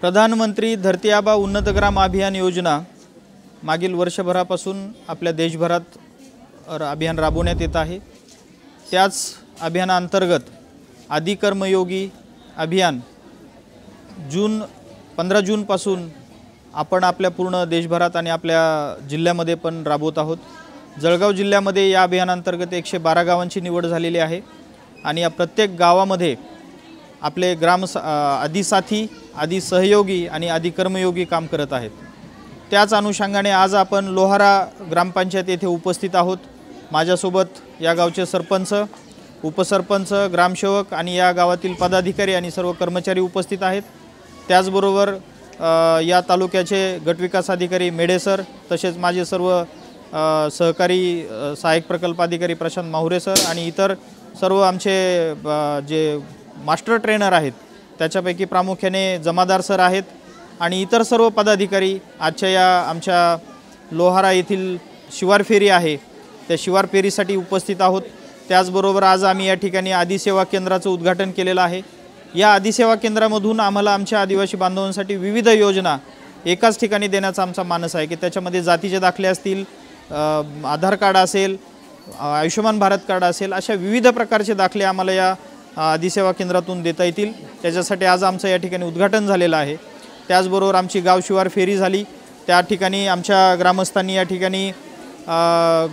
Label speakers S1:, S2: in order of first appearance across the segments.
S1: प्रधानमंत्री धरती आबा उन्नत ग्राम अभियान योजना मागील वर्षभरापासून आपल्या देशभरात अभियान राबवण्यात येत आहे। त्याच अभियानांतर्गत आदि कर्मयोगी अभियान 15 जून पासून आपण आपल्या पूर्ण देशभरात आणि आपल्या जिल्ह्यामध्ये पण राबवत आहोत। जळगाव जिल्ह्यामध्ये या अभियानांतर्गत 112 गावांची निवड झालेली आहे आणि या प्रत्येक गावामध्ये आपले आदि साथी, आदि सहयोगी आणि आदि कर्मयोगी काम करत आहेत। त्याच अनुषंगाने आज आपण लोहारा ग्रामपंचायत येथे उपस्थित आहोत। माझ्यासोबत या गावचे सरपंच, उपसरपंच, ग्रामसेवक आणि या गावातील पदाधिकारी आणि सर्व कर्मचारी उपस्थित आहेत। त्याचबरोबर या तालुक्याचे गटविकास अधिकारी मेढे सर, तसेच माझे सर्व सहकारी सहाय्यक प्रकल्प अधिकारी प्रशांत माहुरे सर आणि इतर सर्व आमचे जे मास्टर ट्रेनर आहेत त्याच्यापैकी प्रामुख्याने जमादार सर आहेत आणि इतर सर्व पदाधिकारी आजच्या या आमच्या लोहारा येथील शिवार फेरी आहे त्या शिवार फेरीसाठी उपस्थित आहोत। त्याचबरोबर आज आम्ही या ठिकाणी आदि सेवा केंद्राचं उद्घाटन केलेलं आहे। या आदि सेवा केंद्रामधून आम्हाला आमच्या आदिवासी बांधवांसाठी विविध योजना एकाच ठिकाणी देण्याचा आमचा मानस आहे की त्याच्यामध्ये जातीचे दाखले असतील, आधार कार्ड असेल, आयुष्यमान भारत कार्ड असेल, अशा विविध प्रकारचे दाखले आम्हाला या आदि सेवा केंद्रातून देता येतील। त्याच्यासाठी आज आमचं या ठिकाणी उद्घाटन झालेलं आहे। त्याचबरोबर आमची गाव शिवार फेरी झाली, त्या ठिकाणी आमच्या ग्रामस्थांनी या ठिकाणी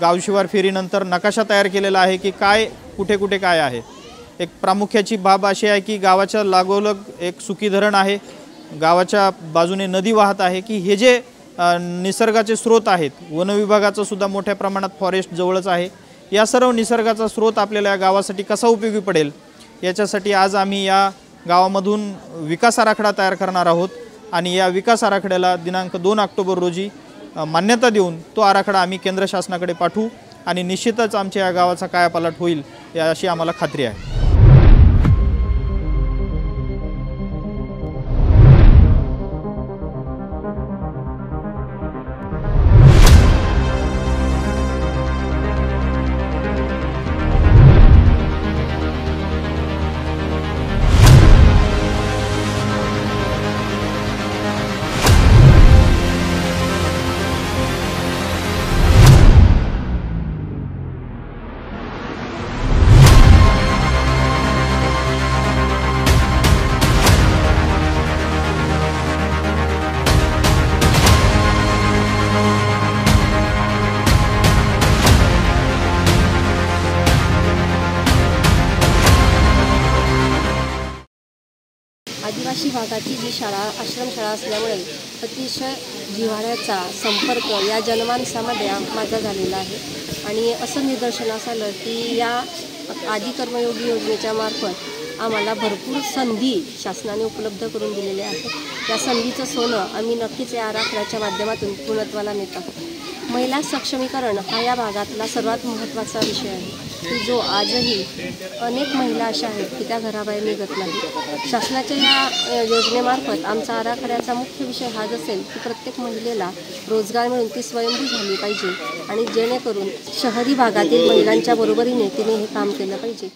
S1: गाव शिवार फेरीनंतर नकाशा तयार केलेला आहे की काय कुठे कुठे काय आहे। एक प्रामुख्याची बाब अशी आहे की गावाच्या लागोलग एक सुकी धरण आहे, गावाच्या बाजूने नदी वाहत आहे की हे जे निसर्गाचे स्रोत आहेत, वन विभागाचं सुद्धा मोठ्या प्रमाणात फॉरेस्ट जवळच आहे। या सर्व निसर्गाचा स्रोत आपल्याला या गावासाठी कसा उपयोगी पडेल याच्यासाठी आज आम्ही या गावामधून विकास आराखडा तयार करणार आहोत आणि या विकास आराखड्याला दिनांक 2 ऑक्टोबर रोजी मान्यता देऊन तो आराखडा आम्ही केंद्र शासनाकडे पाठवू आणि निश्चितच आमच्या या गावाचा कायापालट होईल याची आम्हाला खात्री आहे।
S2: आदिवासी भागाची जी शाळा आश्रमशाळा असल्यामुळे अतिशय जिव्हाळ्याचा संपर्क या जनमानसामध्ये माझा झालेला आहे आणि असं निदर्शनास आलं की या आदि कर्मयोगी योजनेच्या मार्फत आम्हाला भरपूर संधी शासनाने उपलब्ध करून दिलेल्या आहेत। या संधीचं सोनं आम्ही नक्कीच या आराखड्याच्या माध्यमातून पूर्णत्वाला नेत आहोत। महिला सक्षमीकरण हा या भागातला सर्वात महत्त्वाचा विषय आहे की जो आजही अनेक महिला अशा आहेत की त्या घराबाहेर निघत नाही। शासनाच्या या योजनेमार्फत आमचा आराखड्याचा मुख्य विषय हाच असेल की प्रत्येक महिलेला रोजगार मिळून ती स्वयंभू झाली पाहिजे आणि जेणेकरून शहरी भागातील महिलांच्या बरोबरीने तिने हे काम केलं पाहिजे।